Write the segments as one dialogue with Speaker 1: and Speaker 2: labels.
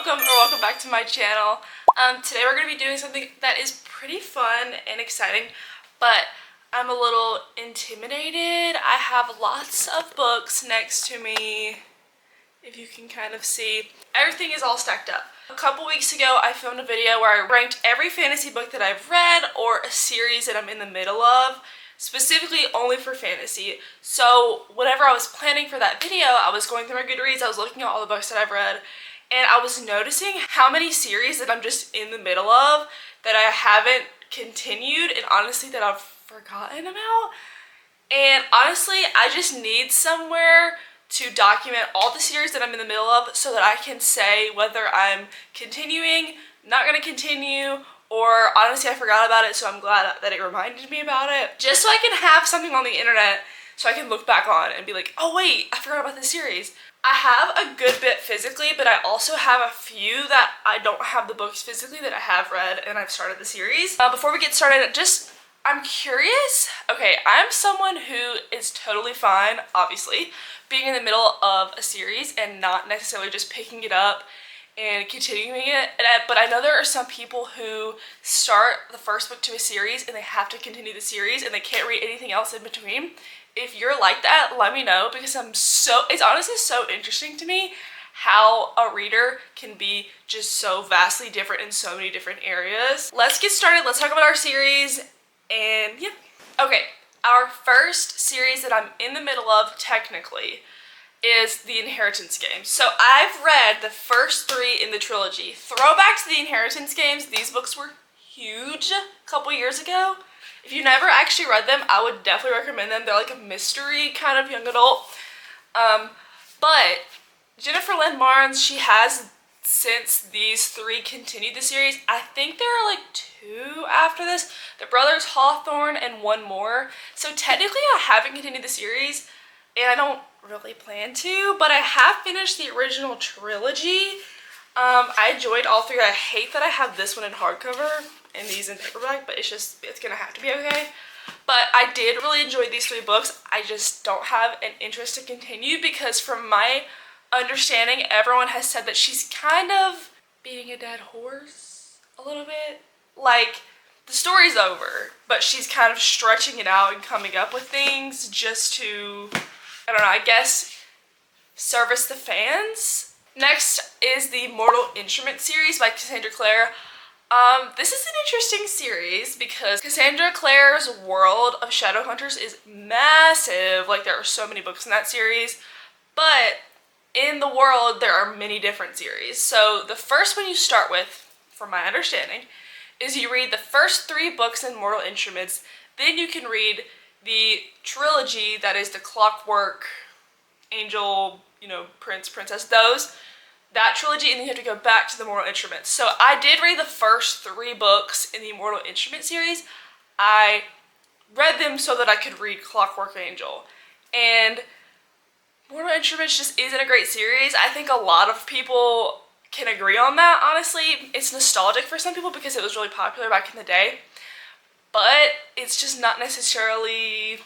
Speaker 1: welcome back to my channel. Today we're going to be doing something that is pretty fun and exciting, but I'm a little intimidated. I have lots of books next to me, if you can kind of see. Everything is all stacked up. A couple weeks ago I filmed a video where I ranked every fantasy book that I've read or a series that I'm in the middle of, specifically only for fantasy. So whenever I was planning for that video, I was going through my goodreads, I was looking at all the books that I've read, and I was noticing how many series that I'm just in the middle of that I haven't continued and honestly that I've forgotten about. And honestly, I just need somewhere to document all the series that I'm in the middle of so that I can say whether I'm continuing, not gonna continue, or honestly I forgot about it, so I'm glad that it reminded me about it. Just so I can have something on the internet so I can look back on and be like, oh wait, I forgot about this series. I have a good bit physically, but I also have a few that I don't have the books physically that I have read and I've started the series. Before we get started, I'm curious. Okay, I'm someone who is totally fine, obviously, being in the middle of a series and not necessarily just picking it up and continuing it, but I know there are some people who start the first book to a series and they have to continue the series and they can't read anything else in between. If you're like that, let me know, because it's honestly so interesting to me how a reader can be just so vastly different in so many different areas. Let's get started. Let's talk about our series, and yeah. Okay, our first series that I'm in the middle of technically is The Inheritance Games. So I've read the first 3 in the trilogy. Throwback to The Inheritance Games, these books were huge a couple years ago. If you never actually read them, I would definitely recommend them. They're like a mystery kind of young adult. But Jennifer Lynn Barnes, she has, since these 3 continued the series, I think there are like 2 after this. The Brothers Hawthorne and 1 more. So technically I haven't continued the series, and I don't really plan to, but I have finished the original trilogy. I enjoyed all 3. I hate that I have this one in hardcover and these in paperback, but it's gonna have to be okay. But I did really enjoy these 3 books. I just don't have an interest to continue because from my understanding, everyone has said that she's kind of beating a dead horse a little bit. Like, the story's over, but she's kind of stretching it out and coming up with things just to, I don't know, I guess service the fans. Next is the Mortal Instruments series by Cassandra Clare. This is an interesting series because Cassandra Clare's world of Shadowhunters is massive. Like, there are so many books in that series, but in the world there are many different series. So the first one you start with, from my understanding, is you read the first 3 books in Mortal Instruments, then you can read the trilogy that is the Clockwork, Angel, Prince, Princess, that trilogy, and then you have to go back to the Mortal Instruments. So I did read the first 3 books in the Mortal Instruments series. I read them so that I could read Clockwork Angel. And Mortal Instruments just isn't a great series. I think a lot of people can agree on that, honestly. It's nostalgic for some people because it was really popular back in the day. But it's just not necessarily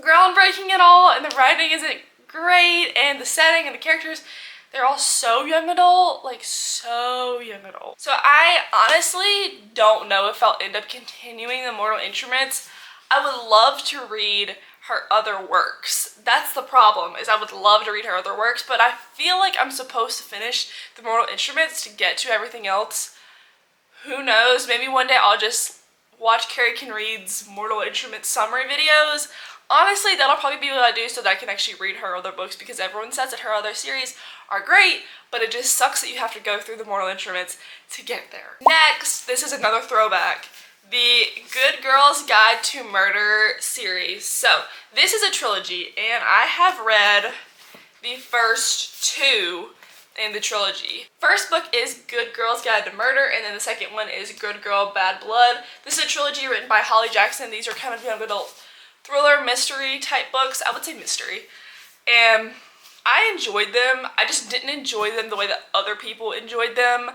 Speaker 1: groundbreaking at all, and the writing isn't great, and the setting and the characters, they're all so young adult, like so young adult. So I honestly don't know if I'll end up continuing the Mortal Instruments. I would love to read her other works. That's the problem, is I would love to read her other works, but I feel like I'm supposed to finish the Mortal Instruments to get to everything else. Who knows, maybe one day I'll just watch Carrie Can Read's Mortal Instruments summary videos. Honestly, that'll probably be what I do so that I can actually read her other books, because everyone says that her other series are great, but it just sucks that you have to go through the Mortal Instruments to get there. Next, this is another throwback. The Good Girl's Guide to Murder series. So, this is a trilogy, and I have read the first 2 in the trilogy. First book is Good Girl's Guide to Murder, and then the second one is Good Girl, Bad Blood. This is a trilogy written by Holly Jackson. These are kind of young adult thriller, mystery type books. I would say mystery. And I enjoyed them. I just didn't enjoy them the way that other people enjoyed them.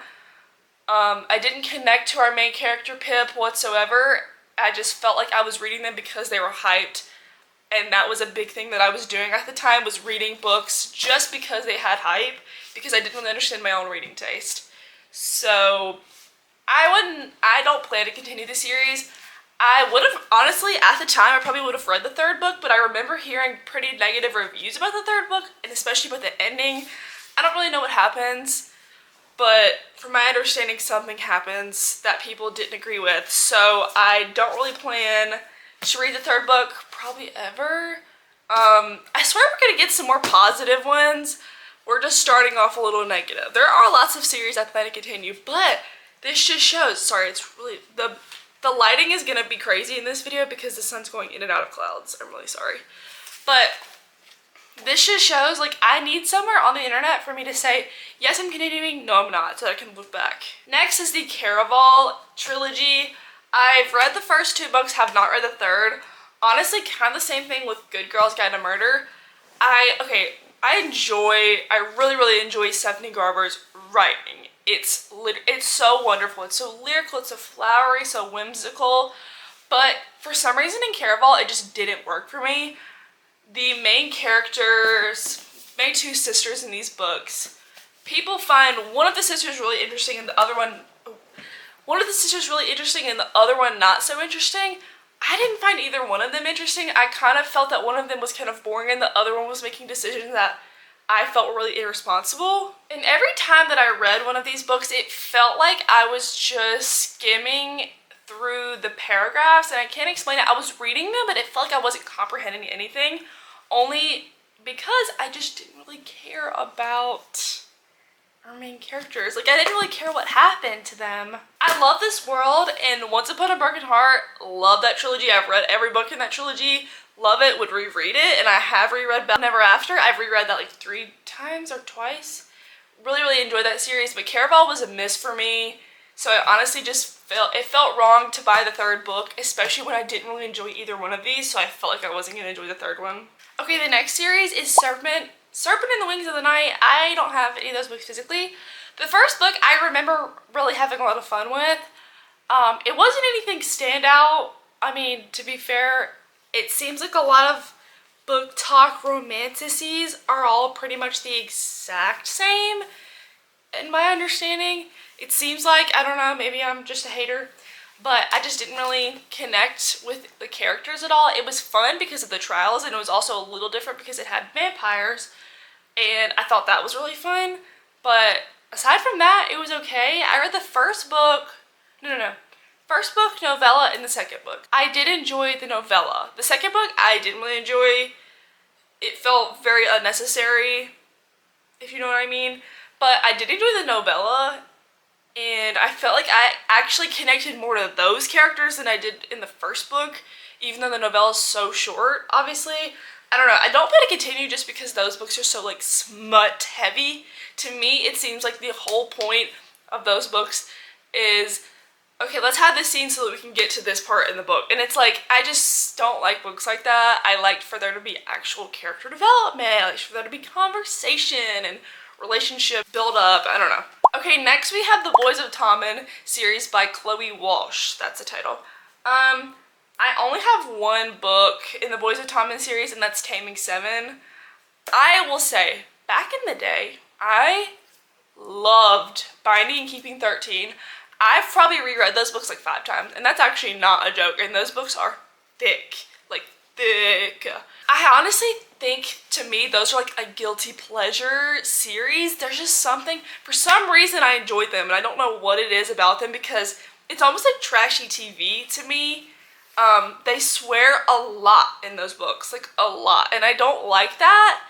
Speaker 1: I didn't connect to our main character, Pip, whatsoever. I just felt like I was reading them because they were hyped. and that was a big thing that I was doing at the time, was reading books just because they had hype, because I didn't really understand my own reading taste. So I don't plan to continue the series. I would have, honestly, at the time, I probably would have read the third book, but I remember hearing pretty negative reviews about the third book, and especially about the ending. I don't really know what happens, but from my understanding, something happens that people didn't agree with, so I don't really plan to read the third book, probably ever. I swear we're gonna get some more positive ones. We're just starting off a little negative. There are lots of series I plan to continue, but this just shows, sorry, it's really, the lighting is gonna be crazy in this video because the sun's going in and out of clouds. I'm really sorry. But this just shows, like, I need somewhere on the internet for me to say, yes, I'm continuing, no, I'm not, so that I can look back. Next is the Caraval trilogy. I've read the first 2 books, have not read the third. Honestly, kind of the same thing with Good Girls Guide to Murder. I really, really enjoy Stephanie Garber's writing. It's so wonderful. It's so lyrical, it's so flowery, so whimsical. But for some reason in Caraval, it just didn't work for me. The main characters, main 2 sisters in these books, people find one of the sisters really interesting and the other one not so interesting. I didn't find either one of them interesting. I kind of felt that one of them was kind of boring and the other one was making decisions that I felt were really irresponsible. And every time that I read one of these books, it felt like I was just skimming through the paragraphs, and I can't explain it. I was reading them, but it felt like I wasn't comprehending anything, only because I just didn't really care about our main characters. Like, I didn't really care what happened to them. I love this world, and Once Upon a Broken Heart, love that trilogy. I've read every book in that trilogy, love it, would reread it, and I have reread Belle Never After. I've reread that like 3 times or twice. Really, really enjoyed that series, but Caraval was a miss for me, so I honestly just felt wrong to buy the third book, especially when I didn't really enjoy either one of these, so I felt like I wasn't going to enjoy the third one. Okay, the next series is Serpent in the Wings of the Night. I don't have any of those books physically. The first book I remember really having a lot of fun with. It wasn't anything standout. I mean, to be fair, it seems like a lot of book talk romanticities are all pretty much the exact same, in my understanding. It seems like, I don't know, maybe I'm just a hater, but I just didn't really connect with the characters at all. It was fun because of the trials, and it was also a little different because it had vampires, and I thought that was really fun. But aside from that, it was okay. I read the first book, first book, novella, and the second book. I did enjoy the novella. The second book, I didn't really enjoy. It felt very unnecessary, if you know what I mean. But I did enjoy the novella, and I felt like I actually connected more to those characters than I did in the first book, even though the novella is so short, obviously. I don't know, I don't plan to continue just because those books are so, like, smut heavy. To me, it seems like the whole point of those books is, okay, let's have this scene so that we can get to this part in the book. And it's like, I just don't like books like that. I liked for there to be actual character development. I liked for there to be conversation and relationship build up. I don't know. Okay, next we have The Boys of Tommen series by Chloe Walsh. That's the title. I only have one book in the Boys of Tommen series, and that's Taming 7. I will say, back in the day, I loved Binding and Keeping 13. I've probably reread those books like 5 times, and that's actually not a joke, and those books are thick, like thick. I honestly think, to me, those are like a guilty pleasure series. There's just something, for some reason I enjoyed them, and I don't know what it is about them, because it's almost like trashy TV to me. They swear a lot in those books, like a lot, and I don't like that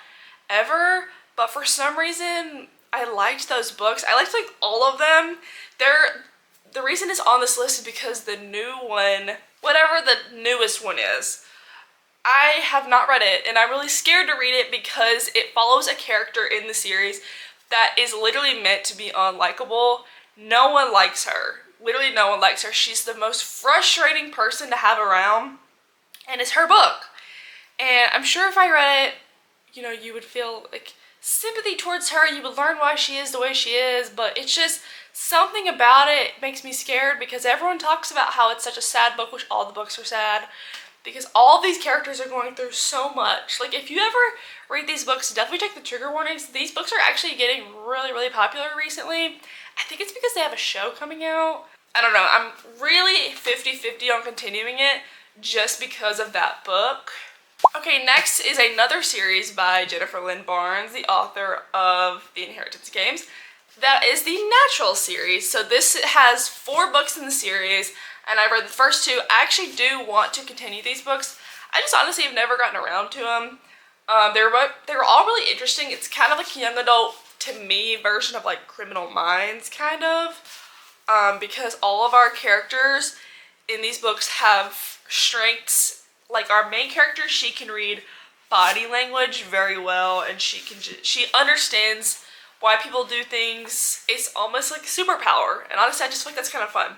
Speaker 1: ever, but for some reason I liked those books. I liked like all of them. The reason it's on this list is because the new one, whatever the newest one is, I have not read it, and I'm really scared to read it because it follows a character in the series that is literally meant to be unlikable. No one likes her. Literally no one likes her. She's the most frustrating person to have around, and it's her book. And I'm sure if I read it, you know, you would feel like sympathy towards her. You would learn why she is the way she is, but it's just something about it makes me scared because everyone talks about how it's such a sad book, which all the books are sad, because all of these characters are going through so much. Like, if you ever read these books, definitely check the trigger warnings. These books are actually getting really, really popular recently. I think it's because they have a show coming out. I don't know. I'm really 50-50 on continuing it just because of that book. Okay, next is another series by Jennifer Lynn Barnes, the author of The Inheritance Games. That is the Natural series. So this has 4 books in the series, and I read the first 2. I actually do want to continue these books. I just honestly have never gotten around to them. They were all really interesting. It's kind of like a young adult, to me, version of like Criminal Minds, kind of. Because all of our characters in these books have strengths. Like our main character, she can read body language very well, and she understands why people do things. It's almost like a superpower, and honestly I just feel like that's kind of fun.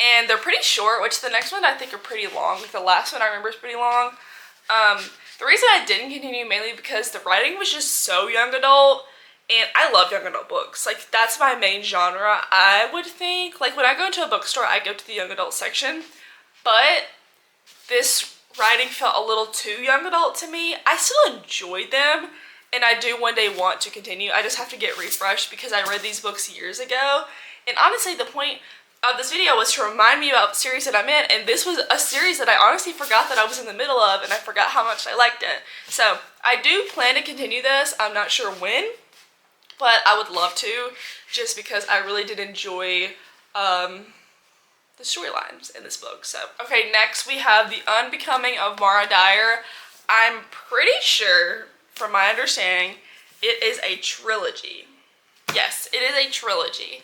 Speaker 1: And they're pretty short, which the next one I think are pretty long. Like the last one I remember is pretty long. The reason I didn't continue mainly because the writing was just so young adult, and I love young adult books. Like that's my main genre, I would think. Like when I go into a bookstore, I go to the young adult section, but this writing felt a little too young adult to me. I still enjoyed them, and I do one day want to continue. I just have to get refreshed because I read these books years ago. And honestly, the point of this video was to remind me about the series that I'm in, and this was a series that I honestly forgot that I was in the middle of, and I forgot how much I liked it. So I do plan to continue this. I'm not sure when, but I would love to, just because I really did enjoy the storylines in this book. So okay, next we have The Unbecoming of Mara Dyer. I'm pretty sure, from my understanding, it is a trilogy. Yes, it is a trilogy.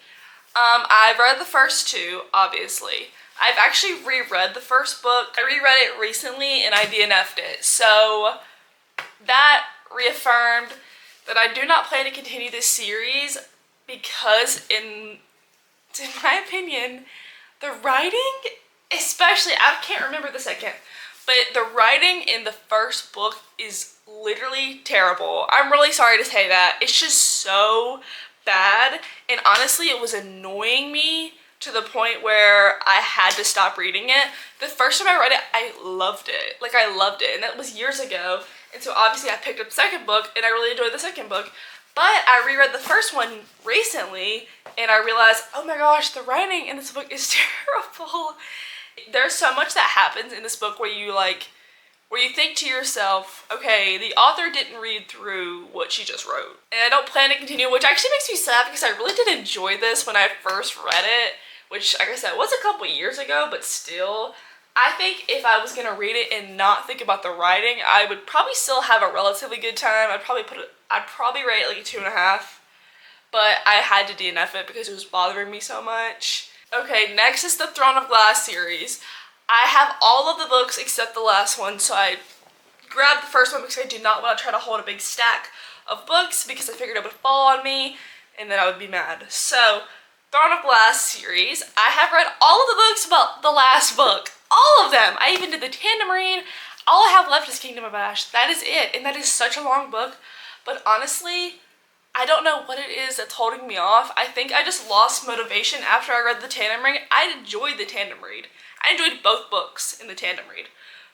Speaker 1: I've read the first 2, obviously. I've actually reread the first book. I reread it recently and I DNF'd it. So that reaffirmed that I do not plan to continue this series because in my opinion, the writing, especially, I can't remember the second, but the writing in the first book is literally terrible. I'm really sorry to say that. It's just so bad, and honestly it was annoying me to the point where I had to stop reading it. The first time I read it, I loved it. Like I loved it, and that was years ago, and so obviously I picked up the second book and I really enjoyed the second book. But I reread the first one recently and I realized, oh my gosh, the writing in this book is terrible. There's so much that happens in this book where you think to yourself, okay, the author didn't read through what she just wrote. And I don't plan to continue, which actually makes me sad because I really did enjoy this when I first read it, which, like I said, was a couple years ago, but still. I think if I was gonna read it and not think about the writing, I would probably still have a relatively good time. I'd probably rate it like a 2.5, but I had to DNF it because it was bothering me so much. Okay, next is the Throne of Glass series. I have all of the books except the last one, so I grabbed the first one because I did not want to try to hold a big stack of books because I figured it would fall on me and then I would be mad. So, Throne of Glass series. I have read all of the books about the last book. All of them! I even did the tandem read. All I have left is Kingdom of Ash. That is it, and that is such a long book. But honestly, I don't know what it is that's holding me off. I think I just lost motivation after I read the tandem read. I enjoyed the tandem read. I enjoyed both books in the tandem read.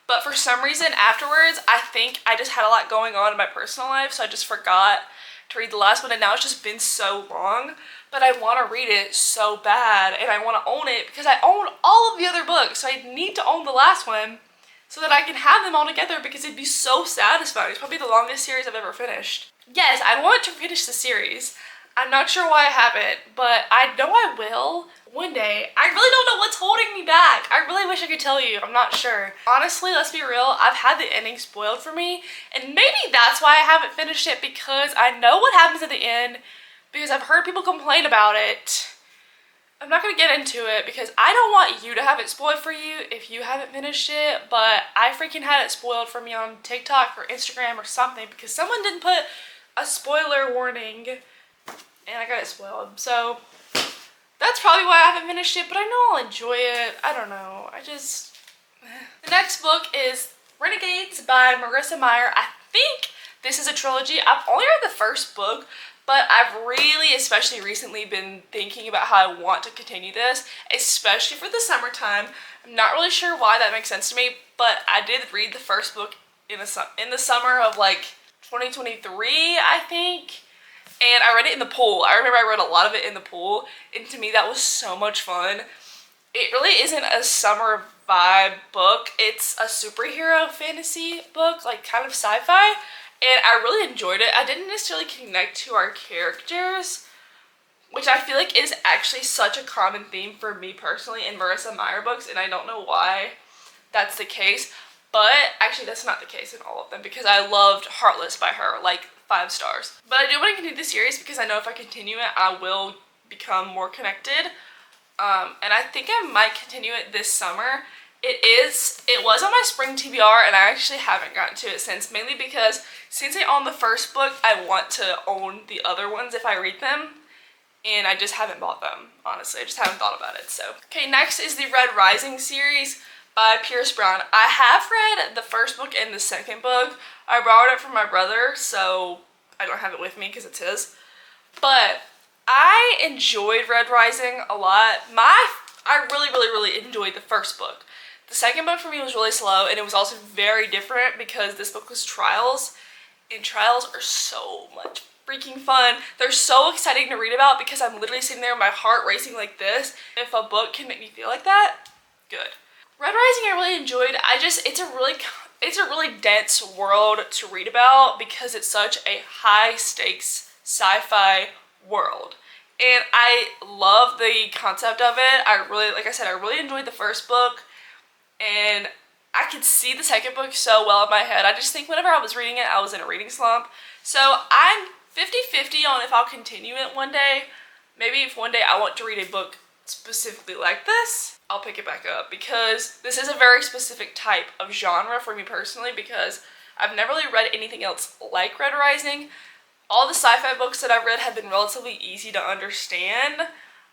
Speaker 1: But for some reason afterwards, I think I just had a lot going on in my personal life, so I just forgot to read the last one, and now it's just been so long. But I want to read it so bad, and I want to own it because I own all of the other books, so I need to own the last one so that I can have them all together because it'd be so satisfying. It's probably the longest series I've ever finished. Yes, I want to finish the series. I'm not sure why I haven't, but I know I will one day. I really don't know what's holding me back. I really wish I could tell you. I'm not sure. Honestly, let's be real. I've had the ending spoiled for me, and maybe that's why I haven't finished it, because I know what happens at the end because I've heard people complain about it. I'm not going to get into it because I don't want you to have it spoiled for you if you haven't finished it, but I freaking had it spoiled for me on TikTok or Instagram or something because someone didn't put a spoiler warning and I got it spoiled. So that's probably why I haven't finished it, but I know I'll enjoy it. I don't know. The next book is Renegades by Marissa Meyer. I think this is a trilogy. I've only read the first book, But I've really, especially recently, been thinking about how I want to continue this, especially for the summertime. I'm not really sure why that makes sense to me, but I did read the first book in the summer of like 2023, I think. And I read it in the pool. I remember I read a lot of it in the pool, and to me that was so much fun. It really isn't a summer vibe book. It's a superhero fantasy book, like kind of sci-fi, and I really enjoyed it. I didn't necessarily connect to our characters, which I feel like is actually such a common theme for me personally in Marissa Meyer books, and I don't know why that's the case. But actually that's not the case in all of them, because I loved Heartless by her, like 5 stars. But I do want to continue the series because I know if I continue it, I will become more connected. And I think I might continue it this summer. It was on my spring TBR, and I actually haven't gotten to it since, mainly because since I own the first book, I want to own the other ones if I read them, and I just haven't bought them, honestly. I just haven't thought about it, so. Okay, next is the Red Rising series by Pierce Brown. I have read the first book and the second book. I borrowed it from my brother, so I don't have it with me because it's his. But I enjoyed Red Rising a lot. I really enjoyed the first book. The second book for me was really slow, and it was also very different because this book was Trials, and Trials are so much freaking fun. They're so exciting to read about because I'm literally sitting there with my heart racing like this. If a book can make me feel like that, good. Red Rising I really enjoyed. It's a really dense world to read about because it's such a high stakes sci-fi world. And I love the concept of it. Like I said, I really enjoyed the first book, and I could see the second book so well in my head. I just think whenever I was reading it, I was in a reading slump. So I'm 50-50 on if I'll continue it one day. Maybe if one day I want to read a book specifically like this, I'll pick it back up, because this is a very specific type of genre for me personally, because I've never really read anything else like Red Rising. All the sci-fi books that I've read have been relatively easy to understand.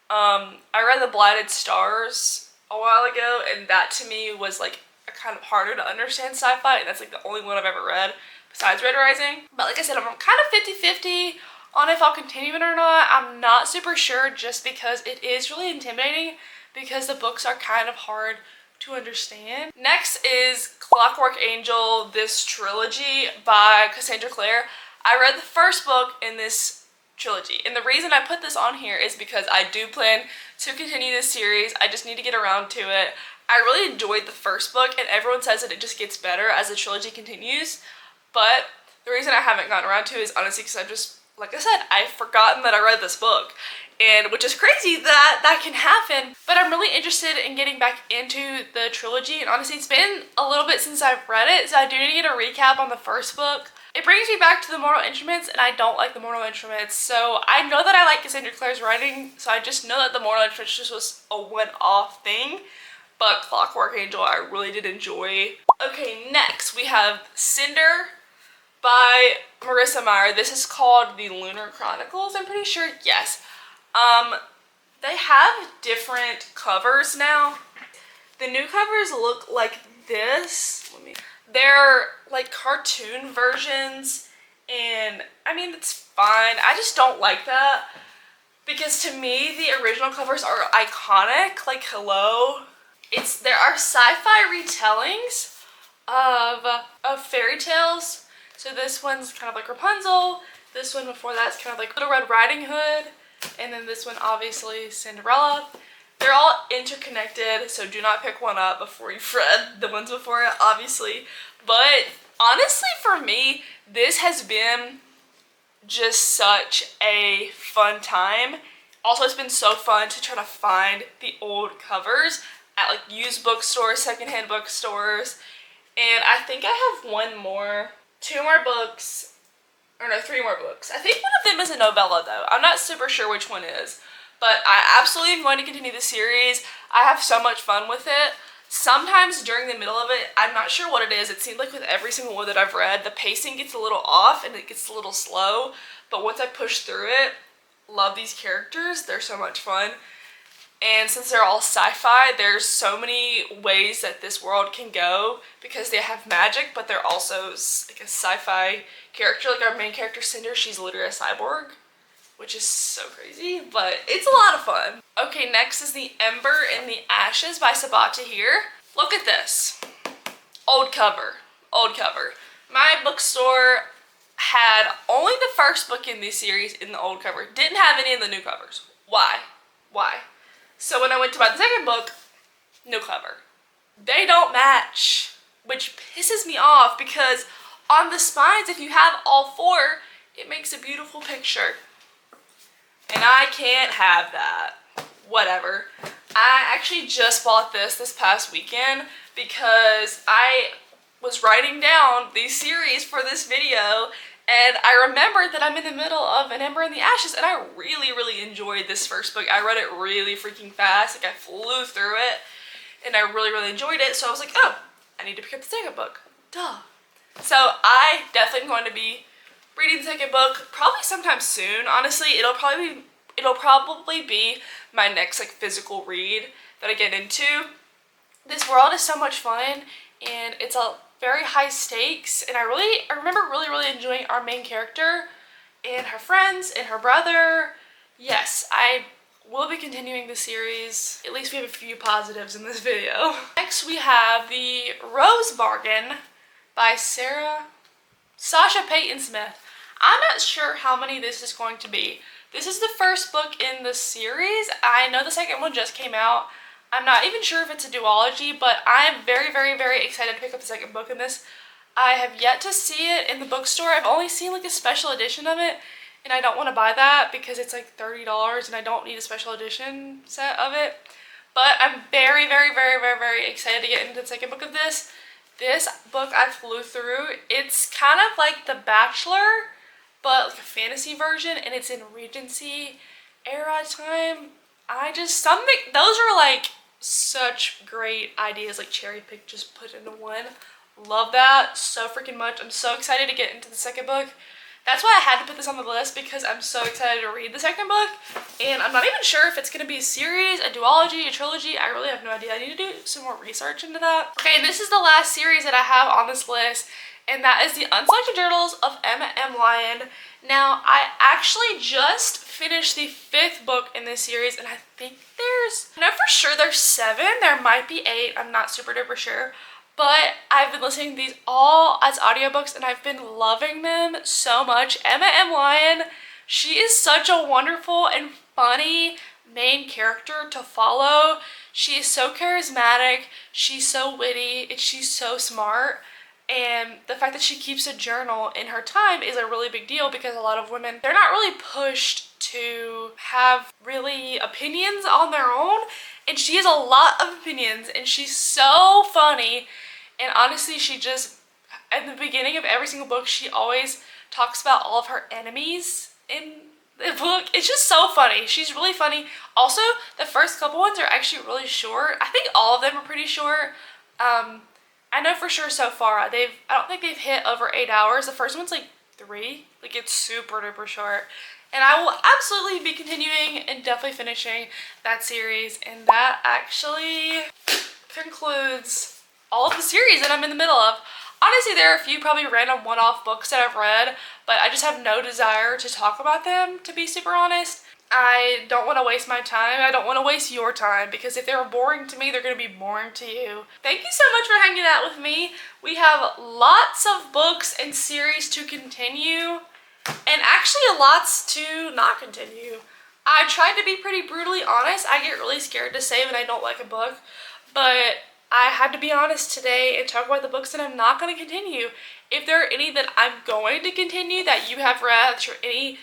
Speaker 1: I read The Blighted Stars a while ago, and that to me was like a kind of harder to understand sci-fi, and that's like the only one I've ever read besides Red Rising. But like I said, I'm kind of 50-50 on if I'll continue it or not. I'm not super sure, just because it is really intimidating because the books are kind of hard to understand. Next is Clockwork Angel, this trilogy by Cassandra Clare. I read the first book in this trilogy, and the reason I put this on here is because I do plan to continue this series. I just need to get around to it. I really enjoyed the first book, and everyone says that it just gets better as the trilogy continues, but the reason I haven't gotten around to it is honestly because I just, like I said, I've forgotten that I read this book, and which is crazy that that can happen. But I'm really interested in getting back into the trilogy, and honestly it's been a little bit since I've read it, so I do need to get a recap on the first book. It brings me back to the Mortal Instruments, and I don't like the Mortal Instruments, so I know that I like Cassandra Clare's writing, so I just know that the Mortal Instruments just was a one-off thing. But Clockwork Angel I really did enjoy. Okay, next we have Cinder by Marissa Meyer. This is called the Lunar Chronicles, I'm pretty sure. Yes. They have different covers now. The new covers look like this. They're like cartoon versions, and I mean, it's fine. I just don't like that because to me the original covers are iconic. Like, hello. There are sci-fi retellings of fairy tales. So this one's kind of like Rapunzel. This one before that's kind of like Little Red Riding Hood, and then this one obviously Cinderella. They're all interconnected, so do not pick one up before you've read the ones before it, obviously. But honestly, for me, this has been just such a fun time. Also, it's been so fun to try to find the old covers at like used bookstores, secondhand bookstores. And I think I have two more books, or no, 3 more books. I think one of them is a novella though. I'm not super sure which one is. But I absolutely am going to continue the series. I have so much fun with it. Sometimes during the middle of it, I'm not sure what it is. It seems like with every single one that I've read, the pacing gets a little off and it gets a little slow. But once I push through it, love these characters. They're so much fun. And since they're all sci-fi, there's so many ways that this world can go because they have magic, but they're also like a sci-fi character. Like our main character, Cinder, she's literally a cyborg. which is so crazy, but it's a lot of fun. Okay, next is The Ember in the Ashes by Sabaa Tahir. Look at this. Old cover. Old cover. My bookstore had only the first book in this series in the old cover. Didn't have any of the new covers. Why? Why? So when I went to buy the second book, new cover. They don't match, which pisses me off because on the spines, if you have all four, it makes a beautiful picture. And I can't have that. Whatever. I actually just bought this past weekend because I was writing down these series for this video, and I remembered that I'm in the middle of An Ember in the Ashes, and I really, really enjoyed this first book. I read it really freaking fast. Like, I flew through it, and I really, really enjoyed it. So I was like, oh, I need to pick up the second book. Duh. So I definitely am going to be reading the second book probably sometime soon. Honestly, it'll probably be my next like physical read that I get into. This world is so much fun, and it's a very high stakes, and I remember really enjoying our main character and her friends and her brother. Yes, I will be continuing the series. At least we have a few positives in this video. Next we have The Rose Bargain by Sasha Payton Smith. I'm not sure how many this is going to be. This is the first book in the series. I know the second one just came out. I'm not even sure if it's a duology, but I'm very excited to pick up the second book in this. I have yet to see it in the bookstore. I've only seen like a special edition of it, and I don't want to buy that because it's like $30 and I don't need a special edition set of it. But I'm very excited to get into the second book of this. This book I flew through. It's kind of like The Bachelor, but like a fantasy version, and it's in Regency era time. Those are like such great ideas, like cherry picked, just put into one. Love that so freaking much. I'm so excited to get into the second book. That's why I had to put this on the list, because I'm so excited to read the second book. And I'm not even sure if it's going to be a series, a duology, a trilogy. I really have no idea. I need to do some more research into that. Okay, and this is the last series that I have on this list, and that is The Unselected Journals of Emma M. Lyon. Now, I actually just finished the 5th book in this series, and I think I know for sure there's 7. There might be 8. I'm not super duper sure. But I've been listening to these all as audiobooks, and I've been loving them so much. Emma M. Lyon, she is such a wonderful and funny main character to follow. She is so charismatic, she's so witty, and she's so smart. And the fact that she keeps a journal in her time is a really big deal, because a lot of women, they're not really pushed to have really opinions on their own. And she has a lot of opinions, and she's so funny. And honestly, she just, at the beginning of every single book, she always talks about all of her enemies in the book. It's just so funny. She's really funny. Also, the first couple ones are actually really short. I think all of them are pretty short. I know for sure so far, I don't think they've hit over 8 hours. The first one's like 3. Like, it's super duper short. And I will absolutely be continuing and definitely finishing that series. And that actually concludes all of the series that I'm in the middle of. Honestly, there are a few probably random one-off books that I've read, but I just have no desire to talk about them, to be super honest. I don't want to waste my time. I don't want to waste your time, because if they were boring to me, they're going to be boring to you. Thank you so much for hanging out with me. We have lots of books and series to continue, and actually lots to not continue. I tried to be pretty brutally honest. I get really scared to say when I don't like a book, but I had to be honest today and talk about the books that I'm not going to continue. If there are any that I'm going to continue that you have read, that you're any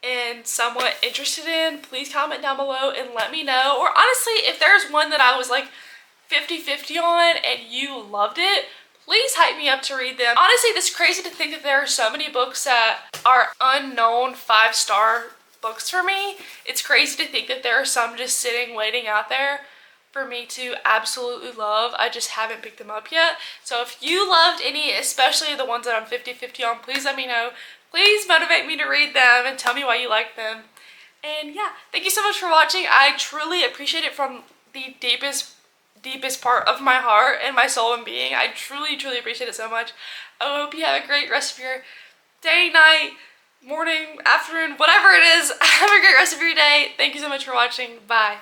Speaker 1: and somewhat interested in, please comment down below and let me know. Or honestly, if there's one that I was like 50-50 on and you loved it, please hype me up to read them. Honestly, it's crazy to think that there are so many books that are unknown 5-star books for me. It's crazy to think that there are some just sitting, waiting out there for me to absolutely love. I just haven't picked them up yet. So if you loved any, especially the ones that I'm 50-50 on, please let me know. Please motivate me to read them and tell me why you like them. And yeah, thank you so much for watching. I truly appreciate it from the deepest part of my heart and my soul and being. I truly appreciate it so much. I hope you have a great rest of your day, night, morning, afternoon, whatever it is. Have a great rest of your day. Thank you so much for watching. Bye.